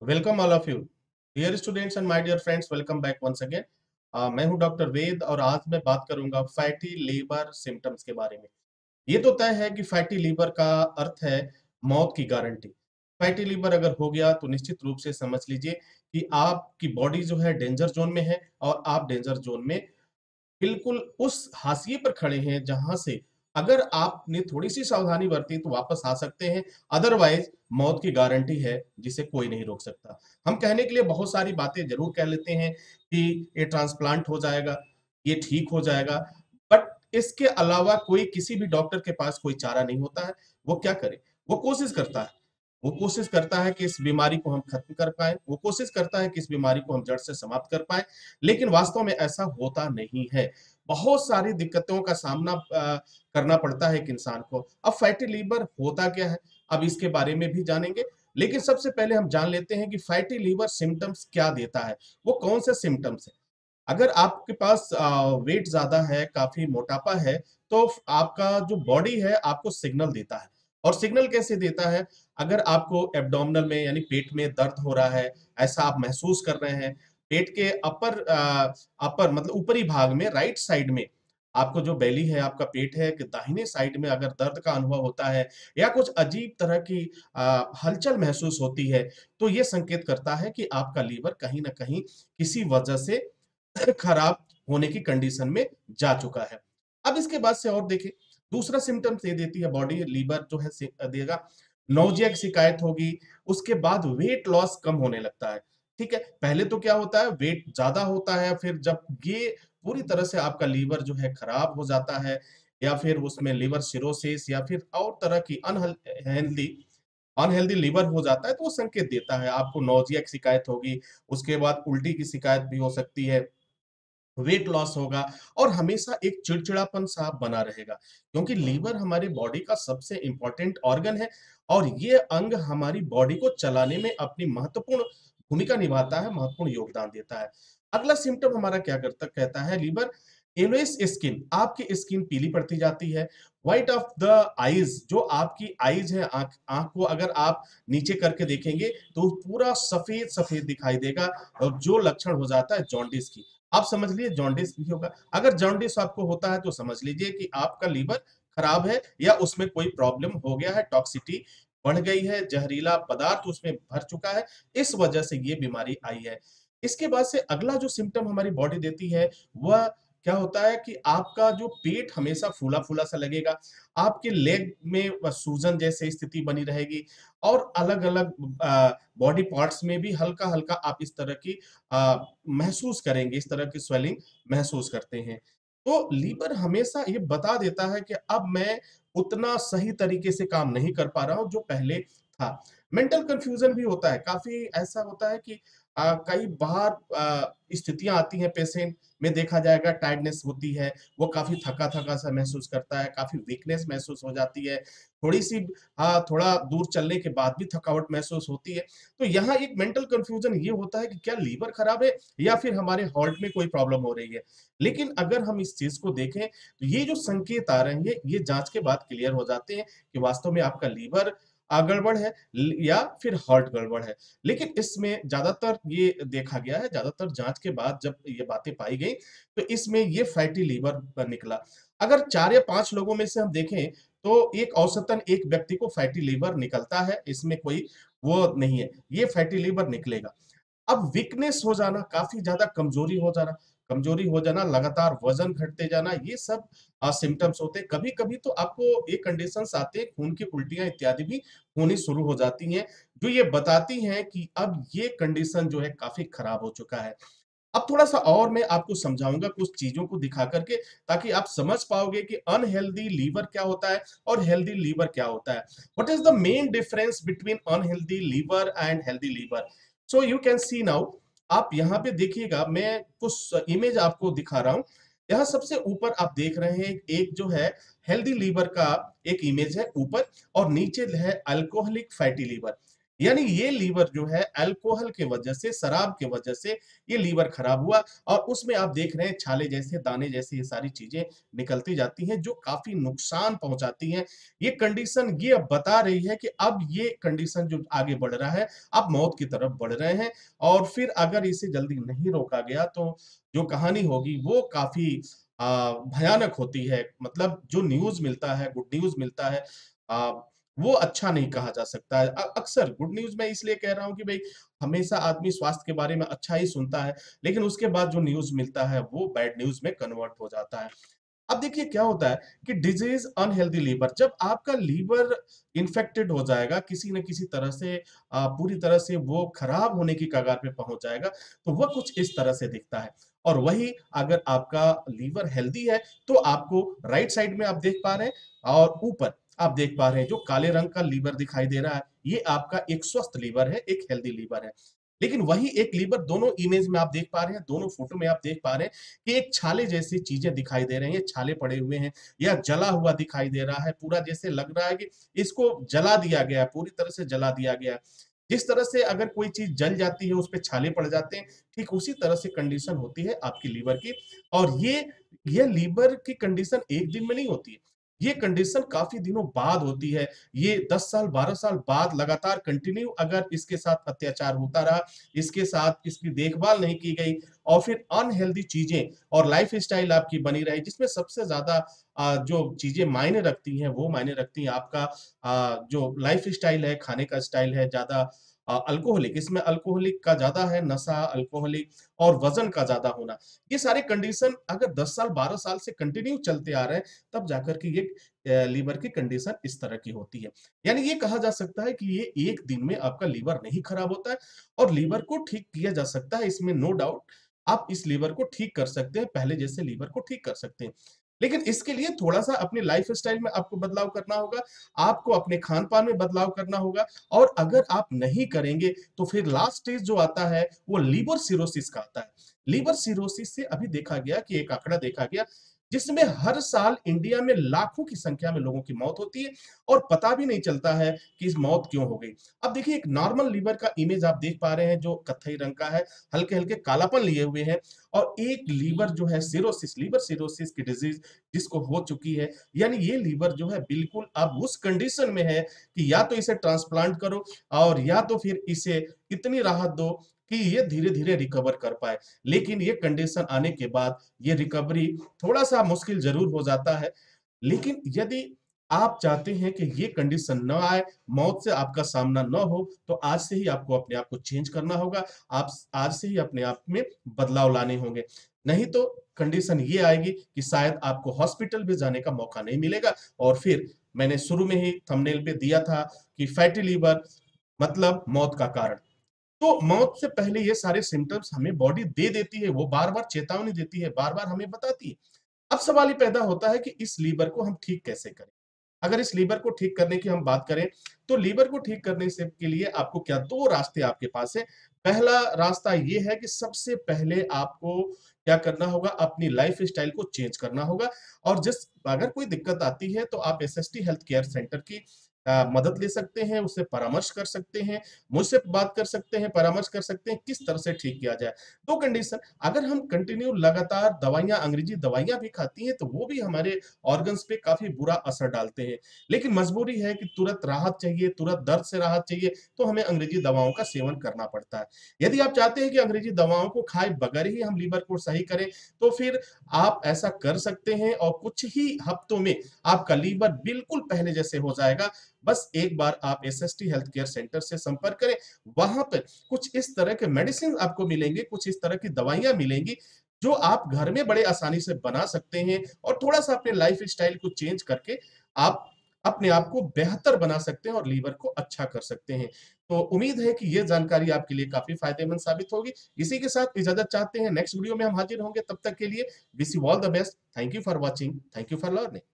Welcome all of you dear students and my dear friends, welcome back once again. मैं हूं doctor वेद और आज मैं बात करूंगा फैटी लीवर सिम्टम्स के बारे में। ये तो तय है कि फैटी लीवर का अर्थ है मौत की गारंटी। फैटी लीवर अगर हो गया तो निश्चित रूप से समझ लीजिए कि आपकी बॉडी जो है डेंजर जोन में है और आप डेंजर जोन में बिल्कुल उस हाशिए पर खड़े हैं जहां से अगर आपने थोड़ी-सी सावधानी बरती तो वापस आ सकते हैं, अदरवाइज़ मौत की गारंटी है जिसे कोई नहीं रोक सकता। हम कहने के लिए बहुत सारी बातें ज़रूर कह लेते हैं कि ये ट्रांसप्लांट हो जाएगा, ये ठीक हो जाएगा, बट इसके अलावा कोई किसी भी डॉक्टर के पास कोई चारा नहीं होता है। वो क्या करे? वो कोशिश करता है। वो कोशिश करता है कि इस बीमारी को हम खत्म कर पाएँ, वो कोशिश करता है कि इस बीमारी को हम जड़ से समाप्त कर पाएँ, लेकिन वास्तव में ऐसा होता नहीं है। बहुत सारी दिक्कतों का सामना करना पड़ता है एक इंसान को। अब फैटी लीवर होता क्या है? अब इसके बारे में भी जानेंगे, लेकिन सबसे पहले हम जान लेते हैं कि फैटी लीवर सिम्पटम्स क्या देता है? वो कौन से सिम्पटम्स हैं? अगर आपके पास वेट ज़्यादा है, काफ़ी मोटापा है, तो आपका जो बॉडी है आपको सिग्नल देता है। और सिग्नल कैसे देता है? अगर आपको एब्डोमिनल में यानी पेट में दर्द हो रहा है, ऐसा आप महसूस कर रहे हैं, पेट के अपर मतलब ऊपरी भाग में राइट साइड में आपको जो बेली है, आपका पेट है कि दाहिने साइड में अगर दर्द का अनुभव होता है या कुछ अजीब तरह की हलचल महसूस होती है, तो ये संकेत करता है कि आपका लीवर कहीं न कहीं किसी वजह से खराब होने की कंडीशन में जा चुका है। अब इसके बाद से और देखें, दूसरा सिम्पटम्स ये देती है बॉडी लीवर जो है देगा, नौजिया की शिकायत होगी, उसके बाद वेट लॉस कम होने लगता है, ठीक है? पहले तो क्या होता है वेट ज़्यादा होता है, फिर जब ये पूरी तरह से आपका लीवर जो है खराब हो जाता है या फिर उसमें लिवर सिरोसिस या फिर और तरह की हेल्दी अनहेल्दी लिवर हो जाता है, तो वो संकेत देता है, आपको नौजिया की शिकायत होगी, उसके बाद उल्टी की शिकायत भी हो सकती है। वेट लॉस होगा और हमेशा एक चिड़चिड़ापन सा बना रहेगा क्योंकि लीवर हमारी बॉडी का सबसे इंपॉर्टेंट ऑर्गन है और ये अंग हमारी बॉडी को चलाने में अपनी महत्वपूर्ण भूमिका निभाता है, महत्वपूर्ण योगदान देता है। अगला सिम्टम हमारा क्या करता कहता है लीवर, येलोइश स्किन, आपकी स्किन पीली पड़ती जाती है। व्हाइट ऑफ द आईज, जो आपकी आईज है, आंख आंख को अगर आप नीचे करके देखेंगे तो पूरा सफेद सफेद दिखाई देगा और जो लक्षण हो जाता है जॉन्डिस की। आप समझ लीजिए जॉन्डिस भी होगा। अगर जॉन्डिस आपको होता है तो समझ लीजिए कि आपका लीवर खराब है या उसमें कोई प्रॉब्लम हो गया है, टॉक्सिटी बढ़ गई है, जहरीला पदार्थ उसमें भर चुका है, इस वजह से ये बीमारी आई है। इसके बाद से अगला जो सिम्पटम हमारी बॉडी देती है, वह क्या होता है कि आपका जो पेट हमेशा फूला-फूला सा लगेगा, आपके लेग में सूजन जैसी स्थिति बनी रहेगी और अलग-अलग बॉडी पार्ट्स में भी हल्का-हल्का आप इस तरह की महसूस करेंगे, इस तरह की स्वेलिंग महसूस करते हैं। तो लीवर हमेशा ये बता देता है कि अब मैं उतना सही तरीके से काम नहीं कर पा रहा हूँ जो पहले था। मेंटल कन्फ्यूजन भी होता है, काफ़ी ऐसा होता है कि कई बार स्थितियाँ आती हैं पेशेंट में देखा जाएगा टायर्डनेस होती है, वो काफ़ी थका-थका सा महसूस करता है, काफ़ी वीकनेस महसूस हो जाती है, थोड़ी-सी थोड़ा दूर चलने के बाद भी थकावट महसूस होती है। तो यहाँ एक मेंटल कन्फ्यूजन ये होता है कि क्या लीवर खराब है या फिर हमारे हार्ट में कोई प्रॉब्लम हो रही है। लेकिन अगर हम इस चीज़ को देखें तो ये जो संकेत आ रहे हैं ये जाँच के बाद क्लियर हो जाते हैं कि वास्तव में आपका लीवर गड़बड़ है या फिर हार्ट गड़बड़ है। लेकिन इसमें ज़्यादातर ये देखा गया है, ज़्यादातर जाँच के बाद जब ये बातें पाई गई तो इसमें ये फैटी लीवर निकला। अगर 4 या 5 लोगों में से हम देखें तो एक औसतन एक व्यक्ति को फैटी लीवर निकलता है, इसमें कोई वो नहीं है, ये फैटी लिवर निकलेगा। अब वीकनेस हो जाना, काफ़ी ज़्यादा कमज़ोरी हो जाना, लगातार वज़न घटते जाना, ये सब सिम्पटम्स होते हैं। कभी-कभी तो आपको ये कंडीशंस आते हैं, खून की उल्टियाँ इत्यादि भी होनी शुरू हो जाती हैं, जो ये बताती हैं कि अब ये कंडीशन जो है काफ़ी खराब हो चुका है। अब थोड़ा-सा और मैं आपको समझाऊँगा कुछ चीज़ों को दिखा कर के ताकि आप समझ पाओगे कि अनहेल्दी लीवर क्या होता है और हेल्दी लीवर क्या होता है। What is the main difference between unhealthy liver and healthy liver? So you can see now, आप यहाँ पे देखिएगा, मैं कुछ इमेज आपको दिखा रहा हूँ। यहाँ सबसे ऊपर आप देख रहे हैं एक जो है हेल्दी लीवर का एक इमेज है ऊपर और नीचे है अल्कोहलिक फैटी लीवर। यानी ये लीवर जो है अल्कोहल के वजह से, शराब के वजह से ये लीवर खराब हुआ और उसमें आप देख रहे हैं छाले जैसे, दाने जैसे ये सारी चीजें निकलती जाती हैं जो काफ़ी नुकसान पहुँचाती हैं। ये कंडीशन ये अब बता रही है कि अब ये कंडीशन जो आगे बढ़ रहा है, अब मौत की तरफ बढ़ रहे हैं और फिर अगर इसे जल्दी नहीं रोका गया तो जो कहानी होगी वो काफ़ी भयानक होती है। मतलब जो न्यूज़ मिलता है, गुड न्यूज़ मिलता है अ, वो अच्छा नहीं कहा जा सकता है। अक्सर गुड न्यूज़ मैं इसलिए कह रहा हूँ कि भई हमेशा आदमी स्वास्थ्य के बारे में अच्छा ही सुनता है, लेकिन उसके बाद जो न्यूज़ मिलता है वो बैड न्यूज़ में कन्वर्ट हो जाता है। अब देखिए क्या होता है कि डिजीज अनहेल्दी लीवर जब आपका लीवर इन्फेक्टेड हो जाएगा किसी न किसी तरह से पूरी तरह से वो खराब होने की कगार पे पहुंच जाएगा तो वह कुछ इस तरह से दिखता है और वही अगर आपका लीवर हेल्दी है तो आपको राइट साइड में आप देख पा रहे हैं और ऊपर आप देख पा रहे हैं जो काले रंग का लीवर दिखाई दे रहा है ये आपका एक स्वस्थ लीवर है एक हेल्दी लीवर है लेकिन वही एक लीवर दोनों इमेज में आप देख पा रहे हैं दोनों फोटो में आप देख पा रहे हैं कि एक छाले जैसी चीजें दिखाई दे रही हैं, छाले पड़े हुए हैं या जला हुआ दिखाई दे रहा है, पूरा जैसे लग रहा है कि इसको जला दिया गया है, पूरी तरह से जला दिया गया है। जिस तरह से अगर कोई चीज जल जाती है, उस पे छाले पड़ जाते हैं, ठीक उसी तरह से कंडीशन होती है आपकी लीवर की और ये लीवर की कंडीशन एक दिन में नहीं होती है। ये कंडीशन काफ़ी दिनों बाद होती है। ये 10 साल, 12 साल बाद लगातार कंटिन्यू अगर इसके साथ अत्याचार होता रहा, इसके साथ इसकी देखभाल नहीं की गई और फिर अनहेल्दी चीज़ें और लाइफ़स्टाइल आपकी बनी रही, जिसमें सबसे ज़्यादा जो चीज़ें मायने रखती हैं, वो मायने रखती हैं आपका जो लाइफ़स्टाइल है, खाने का स्टाइल है, ज़्यादा अल्कोहलिक इसमें अल्कोहलिक का ज़्यादा है, नशा, अल्कोहलिक और वज़न का ज़्यादा होना। ये सारे कंडीशन अगर 10 साल, 12 साल से कंटिन्यू चलते आ रहे हैं, तब जाकर के ये लीवर की कंडीशन इस तरह की होती है। यानी ये कहा जा सकता है कि ये एक दिन में आपका लीवर नहीं खराब होता है और लीवर को ठीक किया जा सकता है, इसमें नो डाउट। आप इस लीवर को ठीक कर सकते हैं, पहले जैसे लीवर को ठीक कर सकते हैं। लेकिन इसके लिए थोड़ा-सा अपने लाइफ़स्टाइल में आपको बदलाव करना होगा, आपको अपने खान-पान में बदलाव करना होगा और अगर आप नहीं करेंगे, तो फिर लास्ट स्टेज जो आता है, वो लिवर सिरोसिस का आता है। लिवर सिरोसिस से अभी देखा गया कि एक आंकड़ा देखा गया जिसमें हर साल इंडिया में लाखों की संख्या में लोगों की मौत होती है और पता भी नहीं चलता है कि इस मौत क्यों हो गई। अब देखिए एक नॉर्मल लिवर का इमेज आप देख पा रहे हैं जो कत्थई रंग का है, हल्के-हल्के कालापन लिए हुए हैं और एक लीवर जो है सिरोसिस लिवर सिरोसिस की डिजीज़ जिसको हो चुकी है, यानी ये लीवर जो है बिल्कुल अब उस कंडीशन में है कि या तो इसे ट्रांसप्लांट करो और या तो फिर इसे इतनी राहत दो कि ये धीरे-धीरे रिकवर कर पाए। लेकिन ये कंडीशन आने के बाद ये रिकवरी थोड़ा-सा मुश्किल ज़रूर हो जाता है। लेकिन यदि आप चाहते हैं कि ये कंडीशन ना आए, मौत से आपका सामना ना हो, तो आज से ही आपको अपने आप को चेंज करना होगा। आप आज से ही अपने आप में बदलाव लाने होंगे। नहीं तो कंडीशन ये आएगी कि शायद आपको हॉस्पिटल भी जाने का मौका नहीं मिलेगा और फिर मैंने शुरू में ही थंबनेल पे दिया था कि फैटी लिवर मतलब मौत का कारण। तो मौत से पहले ये सारे सिम्पटम्स हमें बॉडी दे देती है, वो बार-बार चेतावनी देती है, बार-बार हमें बताती है। अब सवाल ये पैदा होता है कि इस लीवर को हम ठीक कैसे करें? अगर इस लीवर को ठीक करने की हम बात करें, तो लीवर को ठीक करने से के लिए आपको क्या 2 रास्ते आपके पास हैं। पहला रास्ता ये है कि सबसे पहले आपको क्या करना होगा, अपनी लाइफ़स्टाइल को चेंज करना होगा और अगर कोई दिक्कत आती है, तो आप एसएसटी हेल्थ केयर सेंटर की मदद ले सकते हैं, उससे परामर्श कर सकते हैं, मुझसे बात कर सकते हैं, परामर्श कर सकते हैं, किस तरह से ठीक किया जाए। 2 कंडीशन अगर हम कंटिन्यू लगातार दवाइयाँ अंग्रेजी दवाइयाँ भी खाती हैं, तो वो भी हमारे ऑर्गन्स पे काफ़ी बुरा असर डालते हैं। लेकिन मजबूरी है कि तुरंत राहत चाहिए, तुरंत दर्द से राहत चाहिए, तो हमें अंग्रेजी दवाओं का सेवन करना पड़ता है। यदि आप चाहते हैं कि अंग्रेजी दवाओं को खाए बगैर ही हम लीवर को सही करें, तो फिर आप ऐसा कर सकते हैं और कुछ ही हफ्तों में आपका लीवर बिल्कुल पहले जैसे हो जाएगा। बस एक बार आप एसएसटी हेल्थ केयर सेंटर से संपर्क करें, वहाँ पे कुछ इस तरह के मेडिसिन आपको मिलेंगे, कुछ इस तरह की दवाइयाँ मिलेंगी, जो आप घर में बड़े आसानी से बना सकते हैं और थोड़ा-सा अपने लाइफ़स्टाइल को चेंज करके आप अपने आप को बेहतर बना सकते हैं और लीवर को अच्छा कर सकते हैं। तो उम्मीद है कि ये जानकारी आपके लिए काफ़ी फ़ायदेमंद साबित होगी। इसी के साथ इजाज़त चाहते हैं, नेक्स्ट वीडियो में हम हाज़िर होंगे, तब तक के लिए wish you all the best. Thank you for watching, thank you for learning.